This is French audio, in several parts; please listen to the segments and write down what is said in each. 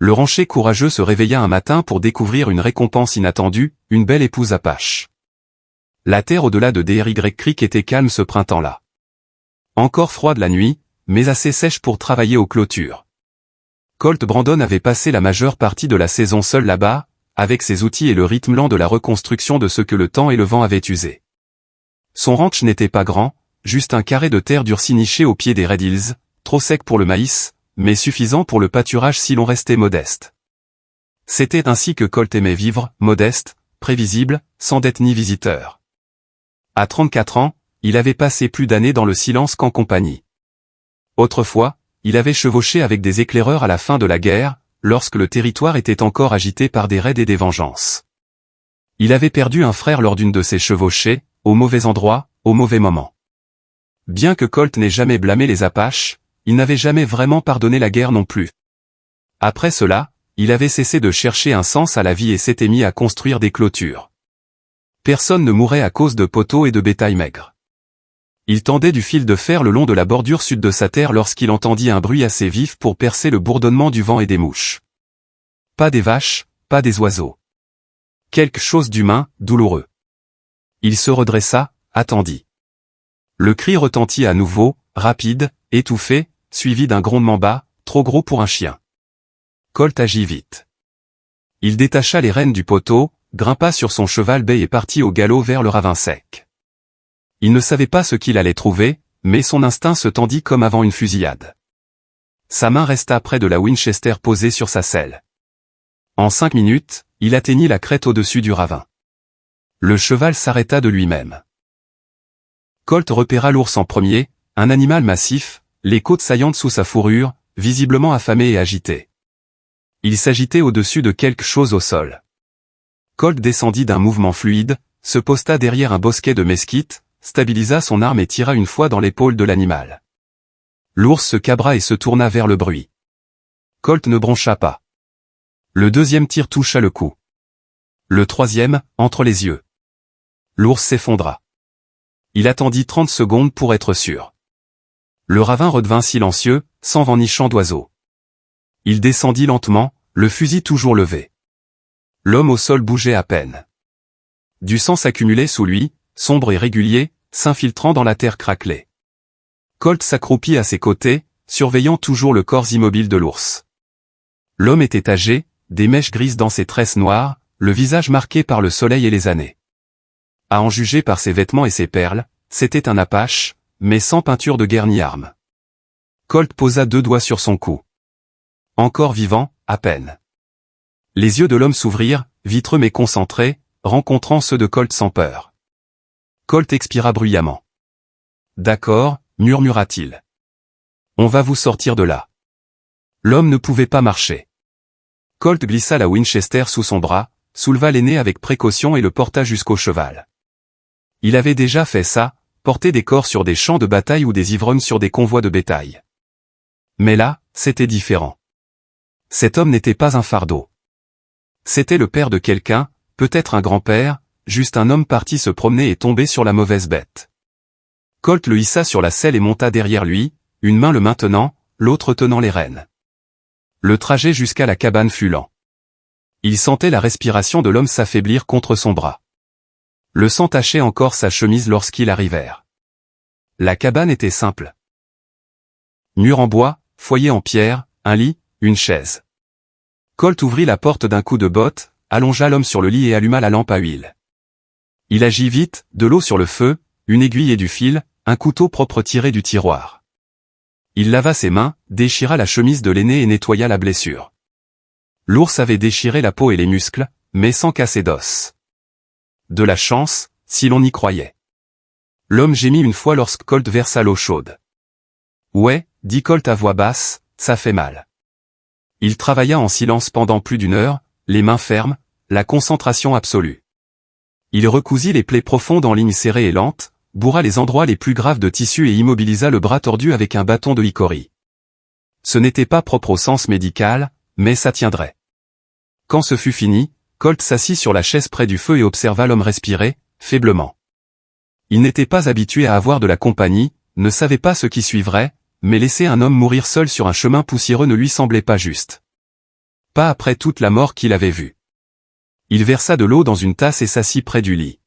Le rancher courageux se réveilla un matin pour découvrir une récompense inattendue, une belle épouse apache. La terre au-delà de Dairy Creek était calme ce printemps-là. Encore froide la nuit, mais assez sèche pour travailler aux clôtures. Colt Brandon avait passé la majeure partie de la saison seul là-bas, avec ses outils et le rythme lent de la reconstruction de ce que le temps et le vent avaient usé. Son ranch n'était pas grand, juste un carré de terre durcie niché au pied des Red Hills, trop sec pour le maïs, mais suffisant pour le pâturage si l'on restait modeste. C'était ainsi que Colt aimait vivre, modeste, prévisible, sans dette ni visiteur. À 34 ans, il avait passé plus d'années dans le silence qu'en compagnie. Autrefois, il avait chevauché avec des éclaireurs à la fin de la guerre, lorsque le territoire était encore agité par des raids et des vengeances. Il avait perdu un frère lors d'une de ces chevauchées, au mauvais endroit, au mauvais moment. Bien que Colt n'ait jamais blâmé les Apaches, il n'avait jamais vraiment pardonné la guerre non plus. Après cela, il avait cessé de chercher un sens à la vie et s'était mis à construire des clôtures. Personne ne mourait à cause de poteaux et de bétail maigre. Il tendait du fil de fer le long de la bordure sud de sa terre lorsqu'il entendit un bruit assez vif pour percer le bourdonnement du vent et des mouches. Pas des vaches, pas des oiseaux. Quelque chose d'humain, douloureux. Il se redressa, attendit. Le cri retentit à nouveau, rapide, étouffé, suivi d'un grondement bas, trop gros pour un chien. Colt agit vite. Il détacha les rênes du poteau, grimpa sur son cheval bai et partit au galop vers le ravin sec. Il ne savait pas ce qu'il allait trouver, mais son instinct se tendit comme avant une fusillade. Sa main resta près de la Winchester posée sur sa selle. En 5 minutes, il atteignit la crête au-dessus du ravin. Le cheval s'arrêta de lui-même. Colt repéra l'ours en premier, un animal massif, les côtes saillantes sous sa fourrure, visiblement affamé et agité. Il s'agitait au-dessus de quelque chose au sol. Colt descendit d'un mouvement fluide, se posta derrière un bosquet de mesquite, stabilisa son arme et tira une fois dans l'épaule de l'animal. L'ours se cabra et se tourna vers le bruit. Colt ne broncha pas. Le deuxième tir toucha le cou. Le troisième, entre les yeux. L'ours s'effondra. Il attendit 30 secondes pour être sûr. Le ravin redevint silencieux, sans vent ni chant d'oiseaux. Il descendit lentement, le fusil toujours levé. L'homme au sol bougeait à peine. Du sang s'accumulait sous lui, sombre et régulier, s'infiltrant dans la terre craquelée. Colt s'accroupit à ses côtés, surveillant toujours le corps immobile de l'ours. L'homme était âgé, des mèches grises dans ses tresses noires, le visage marqué par le soleil et les années. À en juger par ses vêtements et ses perles, c'était un Apache, mais sans peinture de guerre ni arme. Colt posa 2 doigts sur son cou. Encore vivant, à peine. Les yeux de l'homme s'ouvrirent, vitreux mais concentrés, rencontrant ceux de Colt sans peur. Colt expira bruyamment. « D'accord, » murmura-t-il. « On va vous sortir de là. » L'homme ne pouvait pas marcher. Colt glissa la Winchester sous son bras, souleva l'aîné avec précaution et le porta jusqu'au cheval. Il avait déjà fait ça, porter des corps sur des champs de bataille ou des ivrognes sur des convois de bétail. Mais là, c'était différent. Cet homme n'était pas un fardeau. C'était le père de quelqu'un, peut-être un grand-père, juste un homme parti se promener et tombé sur la mauvaise bête. Colt le hissa sur la selle et monta derrière lui, une main le maintenant, l'autre tenant les rênes. Le trajet jusqu'à la cabane fut lent. Il sentait la respiration de l'homme s'affaiblir contre son bras. Le sang tachait encore sa chemise lorsqu'ils arrivèrent. La cabane était simple. Mur en bois, foyer en pierre, un lit, une chaise. Colt ouvrit la porte d'un coup de botte, allongea l'homme sur le lit et alluma la lampe à huile. Il agit vite, de l'eau sur le feu, une aiguille et du fil, un couteau propre tiré du tiroir. Il lava ses mains, déchira la chemise de l'aîné et nettoya la blessure. L'ours avait déchiré la peau et les muscles, mais sans casser d'os. De la chance, si l'on y croyait. L'homme gémit une fois lorsque Colt versa l'eau chaude. « Ouais », dit Colt à voix basse, « ça fait mal. » Il travailla en silence pendant plus d'1 heure, les mains fermes, la concentration absolue. Il recousit les plaies profondes en lignes serrées et lentes, bourra les endroits les plus graves de tissu et immobilisa le bras tordu avec un bâton de hickory. Ce n'était pas propre au sens médical, mais ça tiendrait. Quand ce fut fini, Colt s'assit sur la chaise près du feu et observa l'homme respirer, faiblement. Il n'était pas habitué à avoir de la compagnie, ne savait pas ce qui suivrait, mais laisser un homme mourir seul sur un chemin poussiéreux ne lui semblait pas juste. Pas après toute la mort qu'il avait vue. Il versa de l'eau dans une tasse et s'assit près du lit.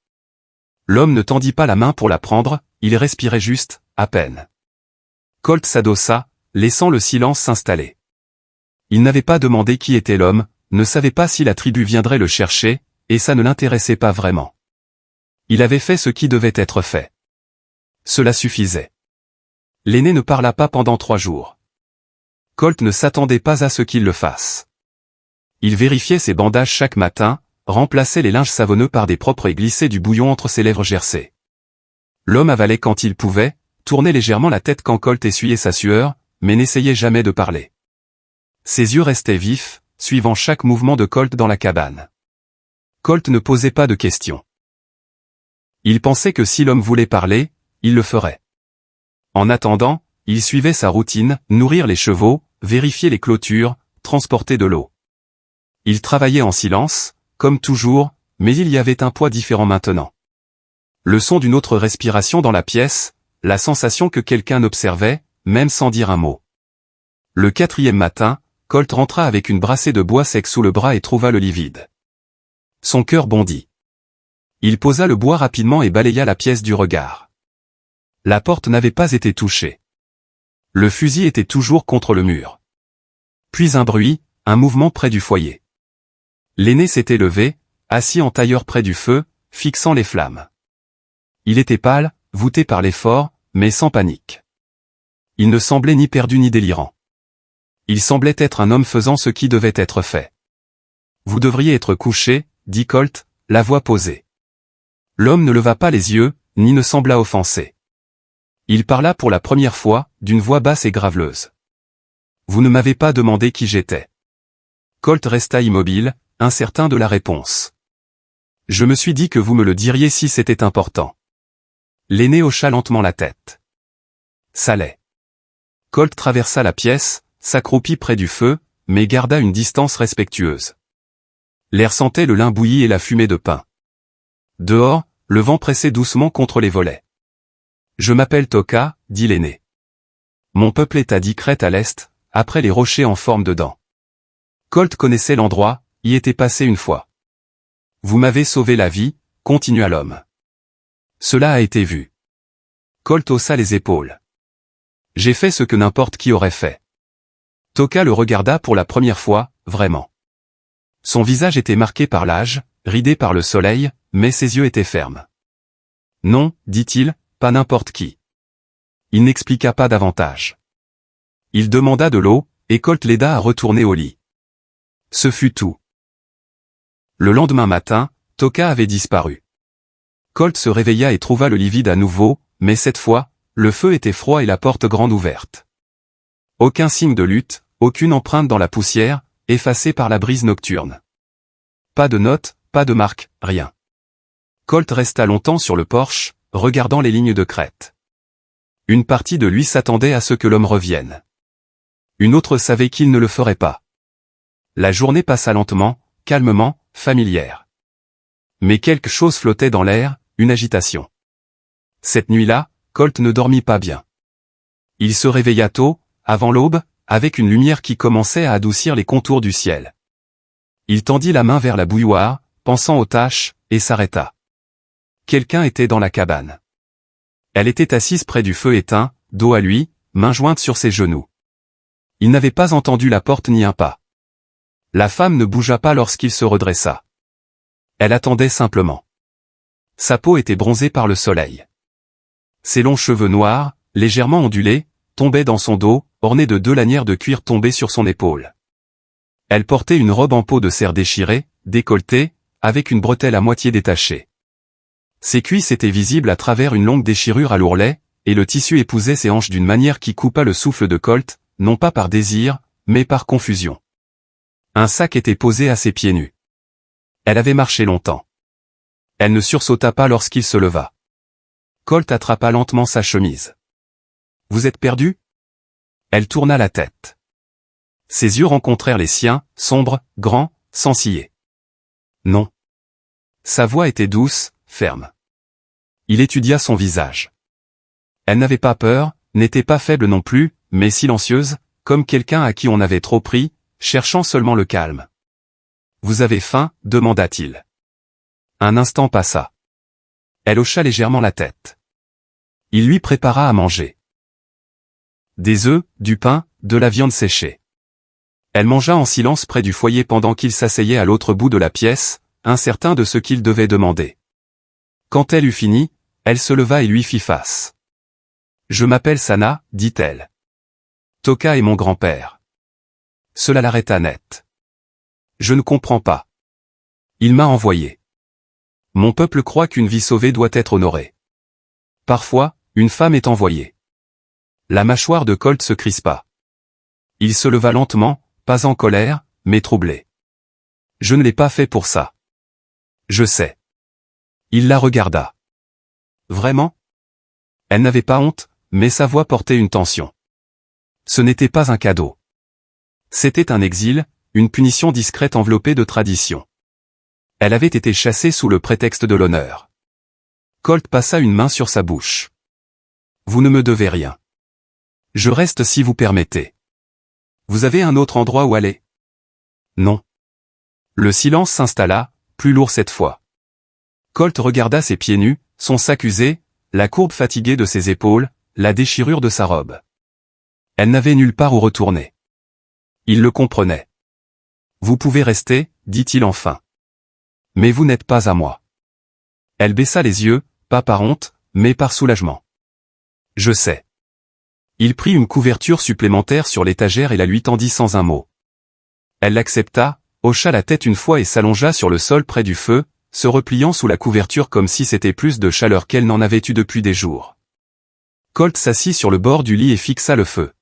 L'homme ne tendit pas la main pour la prendre, il respirait juste, à peine. Colt s'adossa, laissant le silence s'installer. Il n'avait pas demandé qui était l'homme, ne savait pas si la tribu viendrait le chercher, et ça ne l'intéressait pas vraiment. Il avait fait ce qui devait être fait. Cela suffisait. L'aîné ne parla pas pendant 3 jours. Colt ne s'attendait pas à ce qu'il le fasse. Il vérifiait ses bandages chaque matin, remplaçait les linges savonneux par des propres et glissait du bouillon entre ses lèvres gercées. L'homme avalait quand il pouvait, tournait légèrement la tête quand Colt essuyait sa sueur, mais n'essayait jamais de parler. Ses yeux restaient vifs, suivant chaque mouvement de Colt dans la cabane. Colt ne posait pas de questions. Il pensait que si l'homme voulait parler, il le ferait. En attendant, il suivait sa routine, nourrir les chevaux, vérifier les clôtures, transporter de l'eau. Il travaillait en silence, comme toujours, mais il y avait un poids différent maintenant. Le son d'une autre respiration dans la pièce, la sensation que quelqu'un observait, même sans dire un mot. Le 4e matin, Colt rentra avec une brassée de bois sec sous le bras et trouva le lit vide. Son cœur bondit. Il posa le bois rapidement et balaya la pièce du regard. La porte n'avait pas été touchée. Le fusil était toujours contre le mur. Puis un bruit, un mouvement près du foyer. L'aîné s'était levé, assis en tailleur près du feu, fixant les flammes. Il était pâle, voûté par l'effort, mais sans panique. Il ne semblait ni perdu ni délirant. Il semblait être un homme faisant ce qui devait être fait. « Vous devriez être couché, » dit Colt, la voix posée. L'homme ne leva pas les yeux, ni ne sembla offensé. Il parla pour la première fois, d'une voix basse et graveleuse. « Vous ne m'avez pas demandé qui j'étais. » Colt resta immobile, incertain de la réponse. « Je me suis dit que vous me le diriez si c'était important. » L'aîné hocha lentement la tête. « Ça l'est. » Colt traversa la pièce, s'accroupit près du feu, mais garda une distance respectueuse. L'air sentait le lin bouilli et la fumée de pain. Dehors, le vent pressait doucement contre les volets. « Je m'appelle Toka, » dit l'aîné. « Mon peuple est à Dikret à l'est, après les rochers en forme de dents. » Colt connaissait l'endroit, y était passé une fois. « Vous m'avez sauvé la vie, » continua l'homme. « Cela a été vu. » Colt haussa les épaules. « J'ai fait ce que n'importe qui aurait fait. » Toka le regarda pour la première fois, vraiment. Son visage était marqué par l'âge, ridé par le soleil, mais ses yeux étaient fermes. « Non, » dit-il, « pas n'importe qui. » Il n'expliqua pas davantage. Il demanda de l'eau, et Colt l'aida à retourner au lit. Ce fut tout. Le lendemain matin, Toka avait disparu. Colt se réveilla et trouva le lit vide à nouveau, mais cette fois, le feu était froid et la porte grande ouverte. Aucun signe de lutte, aucune empreinte dans la poussière, effacée par la brise nocturne. Pas de notes, pas de marque, rien. Colt resta longtemps sur le porche, regardant les lignes de crête. Une partie de lui s'attendait à ce que l'homme revienne. Une autre savait qu'il ne le ferait pas. La journée passa lentement, calmement, familière. Mais quelque chose flottait dans l'air, une agitation. Cette nuit-là, Colt ne dormit pas bien. Il se réveilla tôt, avant l'aube, avec une lumière qui commençait à adoucir les contours du ciel. Il tendit la main vers la bouilloire, pensant aux tâches, et s'arrêta. Quelqu'un était dans la cabane. Elle était assise près du feu éteint, dos à lui, main jointe sur ses genoux. Il n'avait pas entendu la porte ni un pas. La femme ne bougea pas lorsqu'il se redressa. Elle attendait simplement. Sa peau était bronzée par le soleil. Ses longs cheveux noirs, légèrement ondulés, tombaient dans son dos, ornés de 2 lanières de cuir tombées sur son épaule. Elle portait une robe en peau de cerf déchirée, décolletée, avec une bretelle à moitié détachée. Ses cuisses étaient visibles à travers une longue déchirure à l'ourlet, et le tissu épousait ses hanches d'une manière qui coupa le souffle de Colt, non pas par désir, mais par confusion. Un sac était posé à ses pieds nus. Elle avait marché longtemps. Elle ne sursauta pas lorsqu'il se leva. Colt attrapa lentement sa chemise. « Vous êtes perdu ?» Elle tourna la tête. Ses yeux rencontrèrent les siens, sombres, grands, sans ciller. « Non. » Sa voix était douce, ferme. Il étudia son visage. Elle n'avait pas peur, n'était pas faible non plus, mais silencieuse, comme quelqu'un à qui on avait trop pris, cherchant seulement le calme. Vous avez faim, demanda-t-il. Un instant passa. Elle hocha légèrement la tête. Il lui prépara à manger. Des œufs, du pain, de la viande séchée. Elle mangea en silence près du foyer pendant qu'il s'asseyait à l'autre bout de la pièce, incertain de ce qu'il devait demander. Quand elle eut fini, elle se leva et lui fit face. « Je m'appelle Sana, dit-elle. Toka est mon grand-père. » Cela l'arrêta net. « Je ne comprends pas. Il m'a envoyé. Mon peuple croit qu'une vie sauvée doit être honorée. Parfois, une femme est envoyée. » La mâchoire de Colt se crispa. Il se leva lentement, pas en colère, mais troublé. « Je ne l'ai pas fait pour ça. »« Je sais. » Il la regarda. « Vraiment ?» Elle n'avait pas honte, mais sa voix portait une tension. Ce n'était pas un cadeau. C'était un exil, une punition discrète enveloppée de tradition. Elle avait été chassée sous le prétexte de l'honneur. Colt passa une main sur sa bouche. « Vous ne me devez rien. Je reste si vous permettez. Vous avez un autre endroit où aller ? » Non. Le silence s'installa, plus lourd cette fois. Colt regarda ses pieds nus, son sac usé, la courbe fatiguée de ses épaules, la déchirure de sa robe. Elle n'avait nulle part où retourner. Il le comprenait. « Vous pouvez rester, dit-il enfin. Mais vous n'êtes pas à moi. » Elle baissa les yeux, pas par honte, mais par soulagement. « Je sais. » Il prit une couverture supplémentaire sur l'étagère et la lui tendit sans un mot. Elle l'accepta, hocha la tête une fois et s'allongea sur le sol près du feu, se repliant sous la couverture comme si c'était plus de chaleur qu'elle n'en avait eu depuis des jours. Colt s'assit sur le bord du lit et fixa le feu.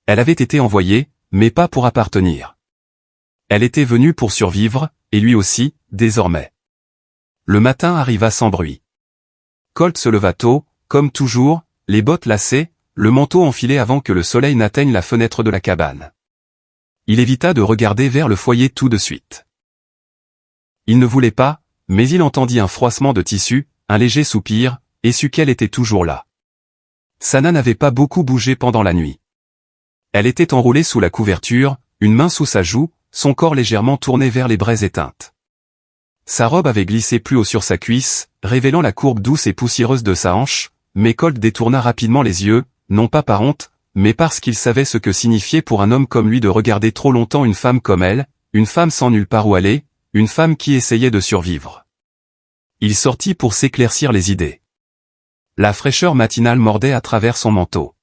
Elle avait été envoyée, mais pas pour appartenir. Elle était venue pour survivre, et lui aussi, désormais. Le matin arriva sans bruit. Colt se leva tôt, comme toujours, les bottes lacées, le manteau enfilé avant que le soleil n'atteigne la fenêtre de la cabane. Il évita de regarder vers le foyer tout de suite. Il ne voulait pas, mais il entendit un froissement de tissu, un léger soupir, et sut qu'elle était toujours là. Sana n'avait pas beaucoup bougé pendant la nuit. Elle était enroulée sous la couverture, une main sous sa joue, son corps légèrement tourné vers les braises éteintes. Sa robe avait glissé plus haut sur sa cuisse, révélant la courbe douce et poussiéreuse de sa hanche, mais Colt détourna rapidement les yeux, non pas par honte, mais parce qu'il savait ce que signifiait pour un homme comme lui de regarder trop longtemps une femme comme elle, une femme sans nulle part où aller, une femme qui essayait de survivre. Il sortit pour s'éclaircir les idées. La fraîcheur matinale mordait à travers son manteau.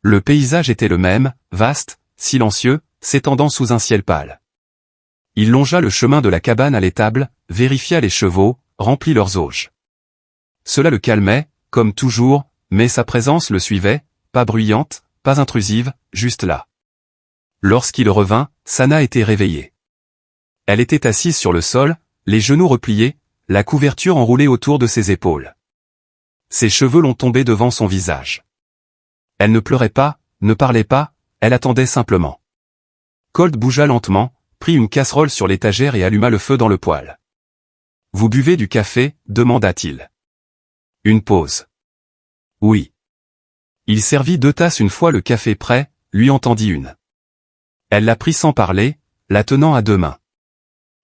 Le paysage était le même, vaste, silencieux, s'étendant sous un ciel pâle. Il longea le chemin de la cabane à l'étable, vérifia les chevaux, remplit leurs auges. Cela le calmait, comme toujours, mais sa présence le suivait, pas bruyante, pas intrusive, juste là. Lorsqu'il revint, Sana était réveillée. Elle était assise sur le sol, les genoux repliés, la couverture enroulée autour de ses épaules. Ses cheveux longs tombaient devant son visage. Elle ne pleurait pas, ne parlait pas, elle attendait simplement. Colt bougea lentement, prit une casserole sur l'étagère et alluma le feu dans le poêle. « Vous buvez du café ?» demanda-t-il. Une pause. « Oui. » Il servit 2 tasses une fois le café prêt, lui en tendit une. Elle la prit sans parler, la tenant à 2 mains.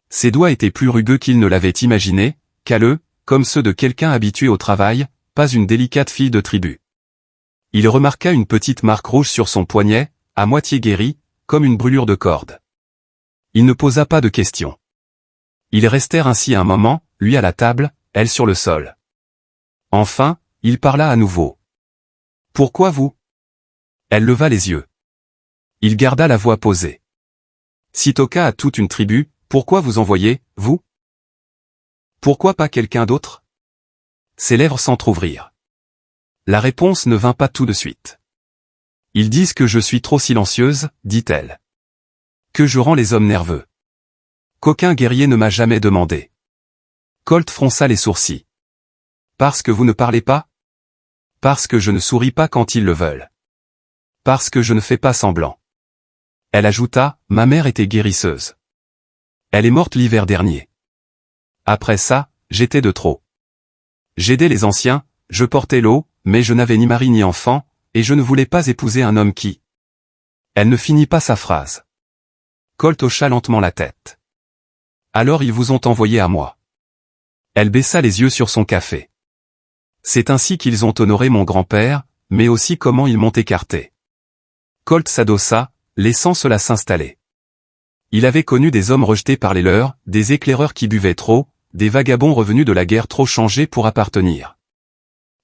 Ses doigts étaient plus rugueux qu'il ne l'avait imaginé, calleux, comme ceux de quelqu'un habitué au travail, pas une délicate fille de tribu. Il remarqua une petite marque rouge sur son poignet, à moitié guérie, comme une brûlure de corde. Il ne posa pas de questions. Ils restèrent ainsi un moment, lui à la table, elle sur le sol. Enfin, il parla à nouveau. « Pourquoi vous ?» Elle leva les yeux. Il garda la voix posée. « Si Toka a toute une tribu, pourquoi vous envoyez, vous ? Pourquoi pas quelqu'un d'autre ?» Ses lèvres s'entr'ouvrirent. La réponse ne vint pas tout de suite. « Ils disent que je suis trop silencieuse, dit-elle. Que je rends les hommes nerveux. Qu'aucun guerrier ne m'a jamais demandé. » Colt fronça les sourcils. « Parce que vous ne parlez pas ? Parce que je ne souris pas quand ils le veulent. Parce que je ne fais pas semblant. » Elle ajouta, « Ma mère était guérisseuse. Elle est morte l'hiver dernier. Après ça, j'étais de trop. J'aidais les anciens, je portais l'eau, mais je n'avais ni mari ni enfant, et je ne voulais pas épouser un homme qui... » Elle ne finit pas sa phrase. Colt hocha lentement la tête. Alors ils vous ont envoyé à moi. Elle baissa les yeux sur son café. C'est ainsi qu'ils ont honoré mon grand-père, mais aussi comment ils m'ont écarté. Colt s'adossa, laissant cela s'installer. Il avait connu des hommes rejetés par les leurs, des éclaireurs qui buvaient trop, des vagabonds revenus de la guerre trop changés pour appartenir.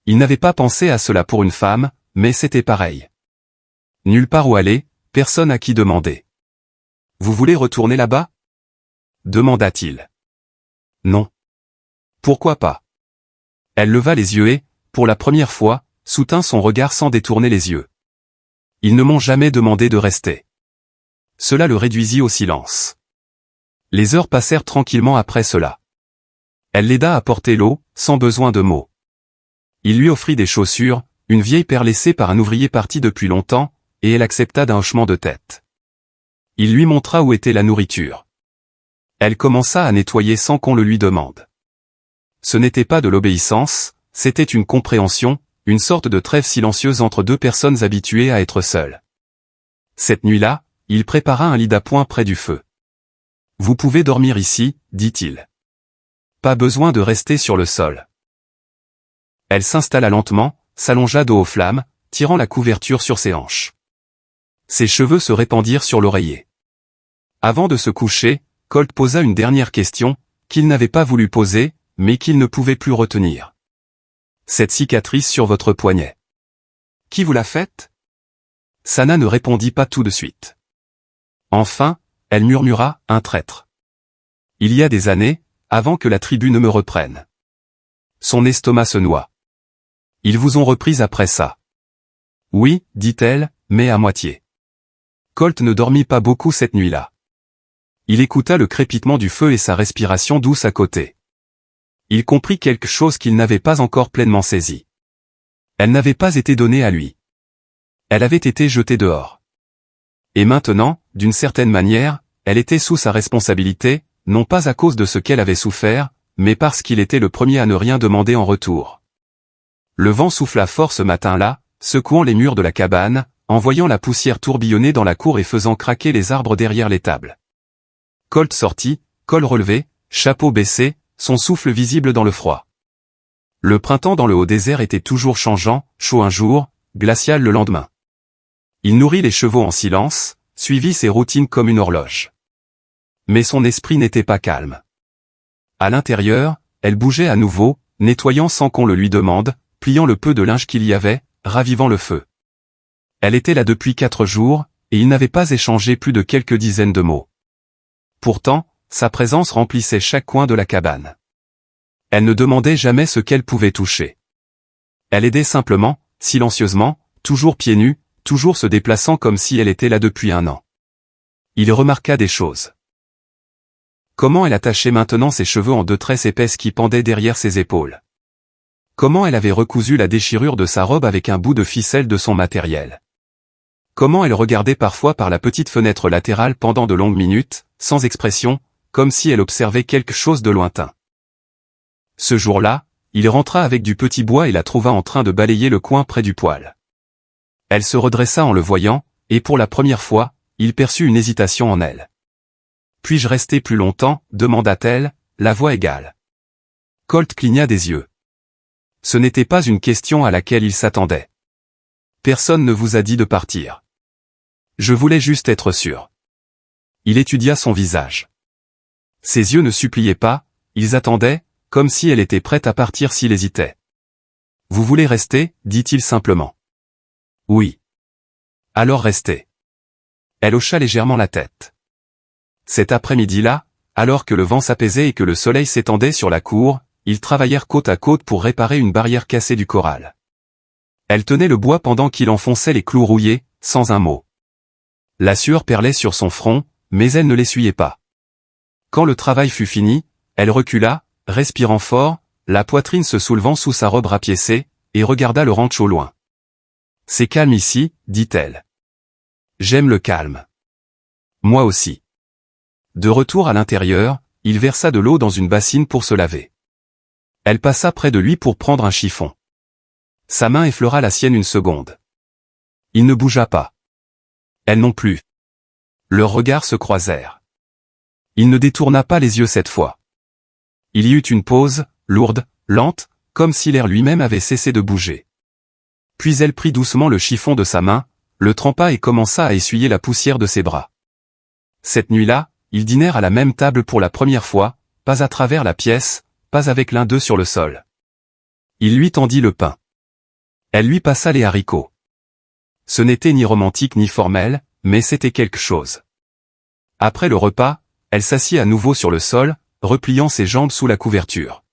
Il n'avait pas pensé à cela pour une femme, mais c'était pareil. Nulle part où aller, personne à qui demander. Vous voulez retourner là-bas? Demanda-t-il. Non. Pourquoi pas? Elle leva les yeux et, pour la première fois, soutint son regard sans détourner les yeux. Ils ne m'ont jamais demandé de rester. Cela le réduisit au silence. Les heures passèrent tranquillement après cela. Elle l'aida à porter l'eau, sans besoin de mots. Il lui offrit des chaussures, une vieille paire laissée par un ouvrier parti depuis longtemps, et elle accepta d'un hochement de tête. Il lui montra où était la nourriture. Elle commença à nettoyer sans qu'on le lui demande. Ce n'était pas de l'obéissance, c'était une compréhension, une sorte de trêve silencieuse entre deux personnes habituées à être seules. Cette nuit-là, il prépara un lit d'appoint près du feu. « Vous pouvez dormir ici, dit-il. Pas besoin de rester sur le sol. » Elle s'installa lentement, s'allongea dos aux flammes, tirant la couverture sur ses hanches. Ses cheveux se répandirent sur l'oreiller. Avant de se coucher, Colt posa une dernière question, qu'il n'avait pas voulu poser, mais qu'il ne pouvait plus retenir. Cette cicatrice sur votre poignet. Qui vous l'a faite? Sana ne répondit pas tout de suite. Enfin, elle murmura, un traître. Il y a des années, avant que la tribu ne me reprenne. Son estomac se noua. Ils vous ont reprise après ça. Oui, dit-elle, mais à moitié. Colt ne dormit pas beaucoup cette nuit-là. Il écouta le crépitement du feu et sa respiration douce à côté. Il comprit quelque chose qu'il n'avait pas encore pleinement saisi. Elle n'avait pas été donnée à lui. Elle avait été jetée dehors. Et maintenant, d'une certaine manière, elle était sous sa responsabilité, non pas à cause de ce qu'elle avait souffert, mais parce qu'il était le premier à ne rien demander en retour. Le vent souffla fort ce matin-là, secouant les murs de la cabane, envoyant la poussière tourbillonner dans la cour et faisant craquer les arbres derrière les tables. Colt sortit, col relevé, chapeau baissé, son souffle visible dans le froid. Le printemps dans le haut désert était toujours changeant, chaud un jour, glacial le lendemain. Il nourrit les chevaux en silence, suivit ses routines comme une horloge. Mais son esprit n'était pas calme. À l'intérieur, elle bougeait à nouveau, nettoyant sans qu'on le lui demande, pliant le peu de linge qu'il y avait, ravivant le feu. Elle était là depuis 4 jours, et ils n'avaient pas échangé plus de quelques dizaines de mots. Pourtant, sa présence remplissait chaque coin de la cabane. Elle ne demandait jamais ce qu'elle pouvait toucher. Elle aidait simplement, silencieusement, toujours pieds nus, toujours se déplaçant comme si elle était là depuis 1 an. Il remarqua des choses. Comment elle attachait maintenant ses cheveux en 2 tresses épaisses qui pendaient derrière ses épaules. Comment elle avait recousu la déchirure de sa robe avec un bout de ficelle de son matériel. Comment elle regardait parfois par la petite fenêtre latérale pendant de longues minutes, sans expression, comme si elle observait quelque chose de lointain. Ce jour-là, il rentra avec du petit bois et la trouva en train de balayer le coin près du poêle. Elle se redressa en le voyant, et pour la première fois, il perçut une hésitation en elle. « Puis-je rester plus longtemps » demanda-t-elle, la voix égale. Colt cligna des yeux. Ce n'était pas une question à laquelle il s'attendait. « Personne ne vous a dit de partir. Je voulais juste être sûr. » Il étudia son visage. Ses yeux ne suppliaient pas, ils attendaient, comme si elle était prête à partir s'il hésitait. « Vous voulez rester » dit-il simplement. « Oui. »« Alors restez. » Elle hocha légèrement la tête. Cet après-midi-là, alors que le vent s'apaisait et que le soleil s'étendait sur la cour, ils travaillèrent côte à côte pour réparer une barrière cassée du corral. Elle tenait le bois pendant qu'il enfonçait les clous rouillés, sans un mot. La sueur perlait sur son front, mais elle ne l'essuyait pas. Quand le travail fut fini, elle recula, respirant fort, la poitrine se soulevant sous sa robe rapiécée, et regarda le ranch au loin. « C'est calme ici, dit-elle. J'aime le calme. Moi aussi. » De retour à l'intérieur, il versa de l'eau dans une bassine pour se laver. Elle passa près de lui pour prendre un chiffon. Sa main effleura la sienne une seconde. Il ne bougea pas. Elle non plus. Leurs regards se croisèrent. Il ne détourna pas les yeux cette fois. Il y eut une pause, lourde, lente, comme si l'air lui-même avait cessé de bouger. Puis elle prit doucement le chiffon de sa main, le trempa et commença à essuyer la poussière de ses bras. Cette nuit-là, ils dînèrent à la même table pour la première fois, pas à travers la pièce, pas avec l'un d'eux sur le sol. Il lui tendit le pain. Elle lui passa les haricots. Ce n'était ni romantique ni formel, mais c'était quelque chose. Après le repas, elle s'assit à nouveau sur le sol, repliant ses jambes sous la couverture.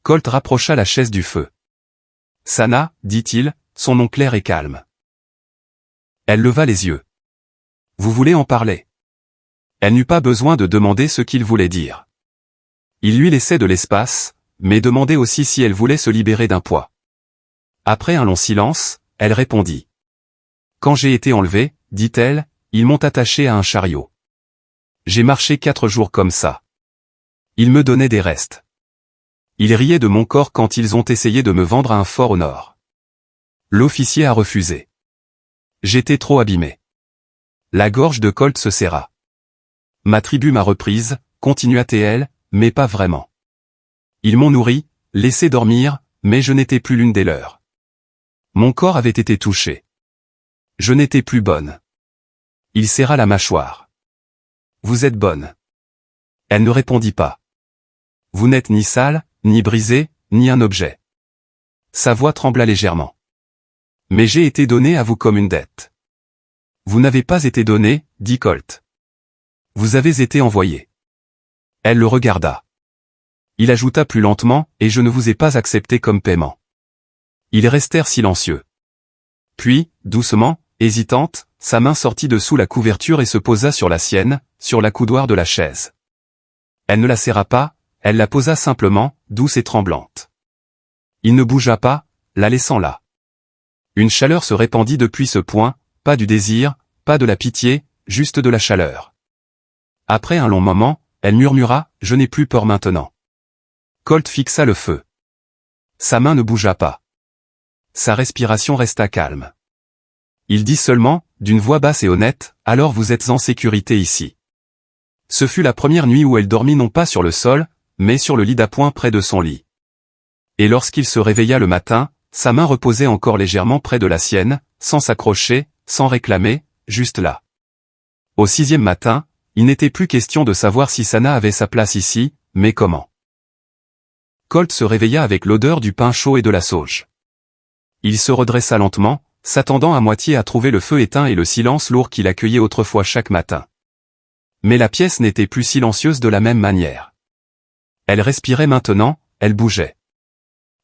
Colt rapprocha la chaise du feu. « Sana, dit-il, son nom clair et calme. » Elle leva les yeux. « Vous voulez en parler ?» Elle n'eut pas besoin de demander ce qu'il voulait dire. Il lui laissait de l'espace, mais demandait aussi si elle voulait se libérer d'un poids. Après un long silence, elle répondit. « Quand j'ai été enlevée, dit-elle, ils m'ont attachée à un chariot. J'ai marché 4 jours comme ça. Ils me donnaient des restes. Ils riaient de mon corps quand ils ont essayé de me vendre à un fort au nord. L'officier a refusé. J'étais trop abîmé. » La gorge de Colt se serra. « Ma tribu m'a reprise, continua-t-elle, mais pas vraiment. Ils m'ont nourri, laissé dormir, mais je n'étais plus l'une des leurs. Mon corps avait été touché. Je n'étais plus bonne. » Il serra la mâchoire. « Vous êtes bonne. » Elle ne répondit pas. « Vous n'êtes ni sale, ni brisé, ni un objet. » Sa voix trembla légèrement. « Mais j'ai été donné à vous comme une dette. »« Vous n'avez pas été donné, dit Colt. Vous avez été envoyé. » Elle le regarda. Il ajouta plus lentement, « Et je ne vous ai pas accepté comme paiement. » Ils restèrent silencieux. Puis, doucement, hésitante, sa main sortit de sous la couverture et se posa sur la sienne, sur l'accoudoir de la chaise. Elle ne la serra pas, elle la posa simplement, douce et tremblante. Il ne bougea pas, la laissant là. Une chaleur se répandit depuis ce point, pas du désir, pas de la pitié, juste de la chaleur. Après un long moment, elle murmura, « Je n'ai plus peur maintenant. » Colt fixa le feu. Sa main ne bougea pas. Sa respiration resta calme. Il dit seulement, d'une voix basse et honnête, « Alors vous êtes en sécurité ici. » Ce fut la première nuit où elle dormit non pas sur le sol, mais sur le lit d'appoint près de son lit. Et lorsqu'il se réveilla le matin, sa main reposait encore légèrement près de la sienne, sans s'accrocher, sans réclamer, juste là. Au 6e matin, il n'était plus question de savoir si Sana avait sa place ici, mais comment. Colt se réveilla avec l'odeur du pain chaud et de la sauge. Il se redressa lentement, s'attendant à moitié à trouver le feu éteint et le silence lourd qu'il accueillait autrefois chaque matin. Mais la pièce n'était plus silencieuse de la même manière. Elle respirait maintenant, elle bougeait.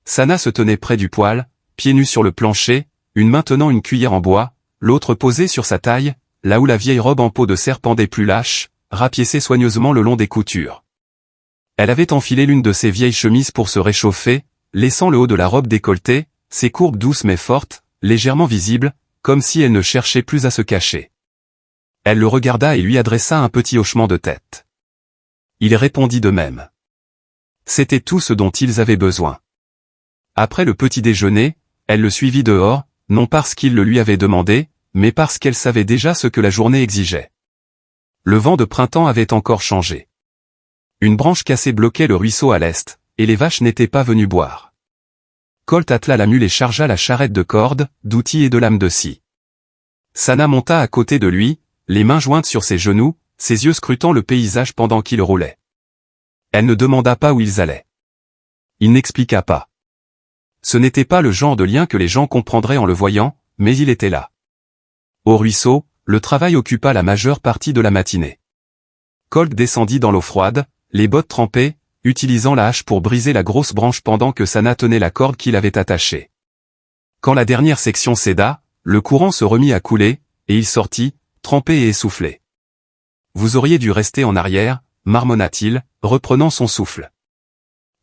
Sana se tenait près du poêle, pieds nus sur le plancher, une main tenant une cuillère en bois, l'autre posée sur sa taille, là où la vieille robe en peau de cerf pendait plus lâche, rapiécée soigneusement le long des coutures. Elle avait enfilé l'une de ses vieilles chemises pour se réchauffer, laissant le haut de la robe décolleté, ses courbes douces mais fortes, légèrement visibles, comme si elle ne cherchait plus à se cacher. Elle le regarda et lui adressa un petit hochement de tête. Il répondit de même. C'était tout ce dont ils avaient besoin. Après le petit déjeuner, elle le suivit dehors, non parce qu'il le lui avait demandé, mais parce qu'elle savait déjà ce que la journée exigeait. Le vent de printemps avait encore changé. Une branche cassée bloquait le ruisseau à l'est, et les vaches n'étaient pas venues boire. Colt attela la mule et chargea la charrette de cordes, d'outils et de lames de scie. Sana monta à côté de lui, les mains jointes sur ses genoux, ses yeux scrutant le paysage pendant qu'il roulait. Elle ne demanda pas où ils allaient. Il n'expliqua pas. Ce n'était pas le genre de lien que les gens comprendraient en le voyant, mais il était là. Au ruisseau, le travail occupa la majeure partie de la matinée. Colt descendit dans l'eau froide, les bottes trempées, utilisant la hache pour briser la grosse branche pendant que Sana tenait la corde qu'il avait attachée. Quand la dernière section céda, le courant se remit à couler, et il sortit, trempé et essoufflé. « Vous auriez dû rester en arrière, » marmonna-t-il, reprenant son souffle.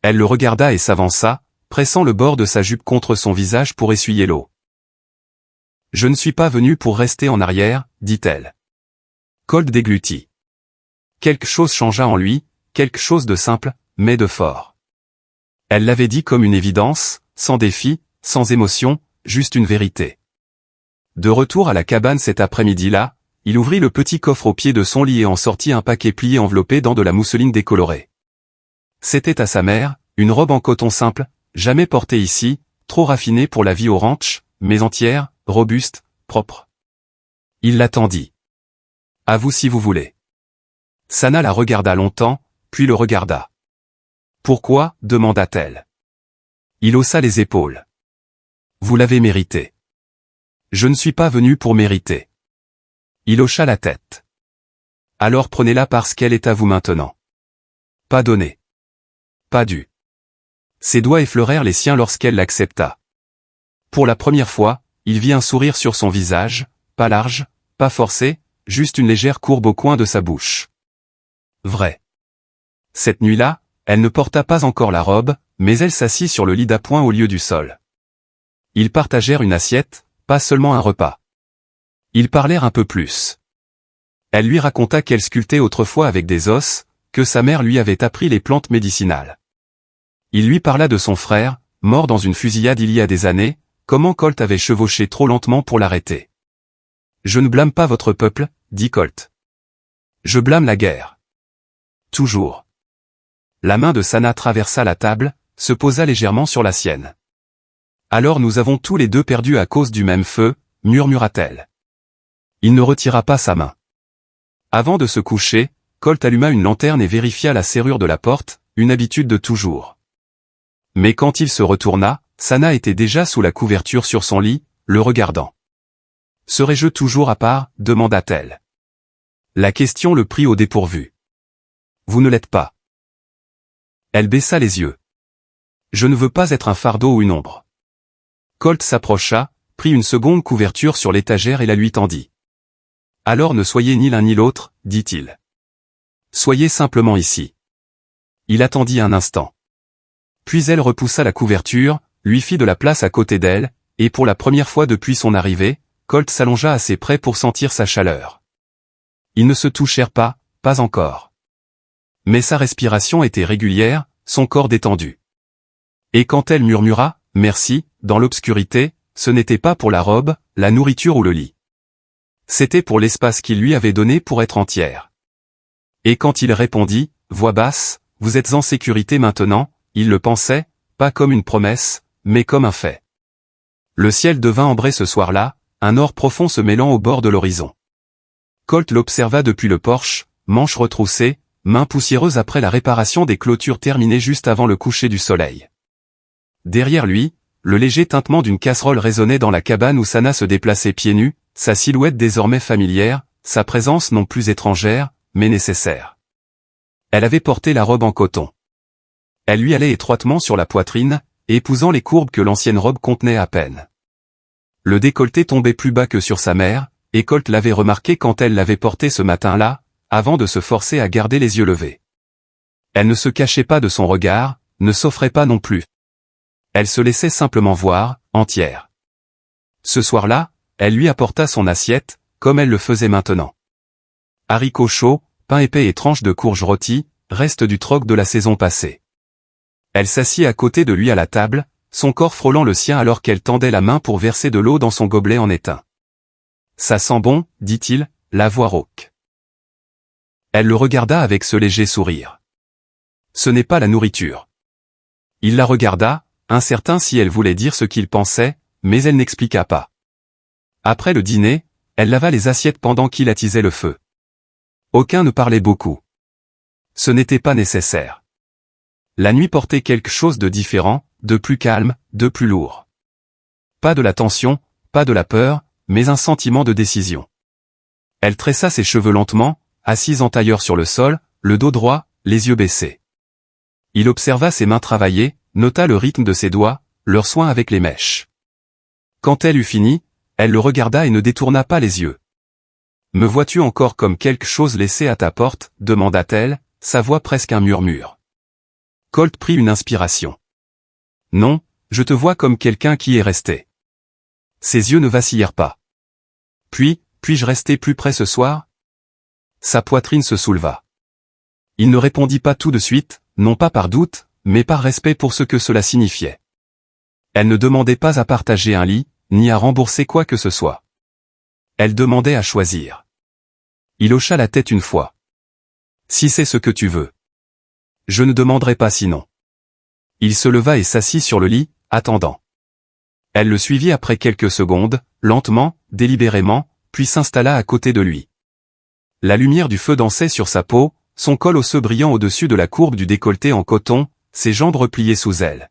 Elle le regarda et s'avança, pressant le bord de sa jupe contre son visage pour essuyer l'eau. « Je ne suis pas venu pour rester en arrière, » dit-elle. Colt déglutit. Quelque chose changea en lui, quelque chose de simple, mais de fort. Elle l'avait dit comme une évidence, sans défi, sans émotion, juste une vérité. De retour à la cabane cet après-midi-là, il ouvrit le petit coffre au pied de son lit et en sortit un paquet plié enveloppé dans de la mousseline décolorée. C'était à sa mère, une robe en coton simple, jamais portée ici, trop raffinée pour la vie au ranch, mais entière, robuste, propre. Il l'attendit. À vous si vous voulez. Sana la regarda longtemps, puis le regarda. Pourquoi, demanda-t-elle. Il haussa les épaules. Vous l'avez mérité. Je ne suis pas venu pour mériter. Il hocha la tête. Alors prenez-la parce qu'elle est à vous maintenant. Pas donné. Pas dû. Ses doigts effleurèrent les siens lorsqu'elle l'accepta. Pour la première fois, il vit un sourire sur son visage, pas large, pas forcé, juste une légère courbe au coin de sa bouche. Vrai. Cette nuit-là, elle ne porta pas encore la robe, mais elle s'assit sur le lit d'appoint au lieu du sol. Ils partagèrent une assiette, pas seulement un repas. Ils parlèrent un peu plus. Elle lui raconta qu'elle sculptait autrefois avec des os, que sa mère lui avait appris les plantes médicinales. Il lui parla de son frère, mort dans une fusillade il y a des années, comment Colt avait chevauché trop lentement pour l'arrêter. Je ne blâme pas votre peuple, dit Colt. Je blâme la guerre. Toujours. La main de Sana traversa la table, se posa légèrement sur la sienne. Alors nous avons tous les deux perdu à cause du même feu, murmura-t-elle. Il ne retira pas sa main. Avant de se coucher, Colt alluma une lanterne et vérifia la serrure de la porte, une habitude de toujours. Mais quand il se retourna, Sana était déjà sous la couverture sur son lit, le regardant. Serais-je toujours à part, demanda-t-elle. La question le prit au dépourvu. Vous ne l'êtes pas. Elle baissa les yeux. Je ne veux pas être un fardeau ou une ombre. Colt s'approcha, prit une seconde couverture sur l'étagère et la lui tendit. Alors ne soyez ni l'un ni l'autre, dit-il. Soyez simplement ici. Il attendit un instant. Puis elle repoussa la couverture, lui fit de la place à côté d'elle, et pour la première fois depuis son arrivée, Colt s'allongea assez près pour sentir sa chaleur. Ils ne se touchèrent pas encore. Mais sa respiration était régulière, son corps détendu. Et quand elle murmura « Merci », dans l'obscurité, ce n'était pas pour la robe, la nourriture ou le lit. C'était pour l'espace qu'il lui avait donné pour être entière. Et quand il répondit, voix basse, « Vous êtes en sécurité maintenant », il le pensait, pas comme une promesse, mais comme un fait. Le ciel devint ambré ce soir-là, un or profond se mêlant au bord de l'horizon. Colt l'observa depuis le porche, manches retroussées, mains poussiéreuses après la réparation des clôtures terminées juste avant le coucher du soleil. Derrière lui, le léger tintement d'une casserole résonnait dans la cabane où Sana se déplaçait pieds nus, sa silhouette désormais familière, sa présence non plus étrangère, mais nécessaire. Elle avait porté la robe en coton. Elle lui allait étroitement sur la poitrine, épousant les courbes que l'ancienne robe contenait à peine. Le décolleté tombait plus bas que sur sa mère, et Colt l'avait remarqué quand elle l'avait porté ce matin-là, avant de se forcer à garder les yeux levés. Elle ne se cachait pas de son regard, ne s'offrait pas non plus. Elle se laissait simplement voir, entière. Ce soir-là, elle lui apporta son assiette, comme elle le faisait maintenant. Haricots chauds, pain épais et tranches de courges rôties, restes du troc de la saison passée. Elle s'assit à côté de lui à la table, son corps frôlant le sien alors qu'elle tendait la main pour verser de l'eau dans son gobelet en étain. Ça sent bon, dit-il, la voix rauque. Elle le regarda avec ce léger sourire. Ce n'est pas la nourriture. Il la regarda, incertain si elle voulait dire ce qu'il pensait, mais elle n'expliqua pas. Après le dîner, elle lava les assiettes pendant qu'il attisait le feu. Aucun ne parlait beaucoup. Ce n'était pas nécessaire. La nuit portait quelque chose de différent, de plus calme, de plus lourd. Pas de la tension, pas de la peur, mais un sentiment de décision. Elle tressa ses cheveux lentement, assise en tailleur sur le sol, le dos droit, les yeux baissés. Il observa ses mains travailler, nota le rythme de ses doigts, leur soin avec les mèches. Quand elle eut fini, elle le regarda et ne détourna pas les yeux. « Me vois-tu encore comme quelque chose laissé à ta porte ?» demanda-t-elle, sa voix presque un murmure. Colt prit une inspiration. « Non, je te vois comme quelqu'un qui est resté. » Ses yeux ne vacillèrent pas. « Puis-je rester plus près ce soir ?» Sa poitrine se souleva. Il ne répondit pas tout de suite, non pas par doute, mais par respect pour ce que cela signifiait. Elle ne demandait pas à partager un lit, ni à rembourser quoi que ce soit. Elle demandait à choisir. Il hocha la tête une fois. Si c'est ce que tu veux. Je ne demanderai pas sinon. Il se leva et s'assit sur le lit, attendant. Elle le suivit après quelques secondes, lentement, délibérément, puis s'installa à côté de lui. La lumière du feu dansait sur sa peau, son col osseux brillant au-dessus de la courbe du décolleté en coton, ses jambes repliées sous elle.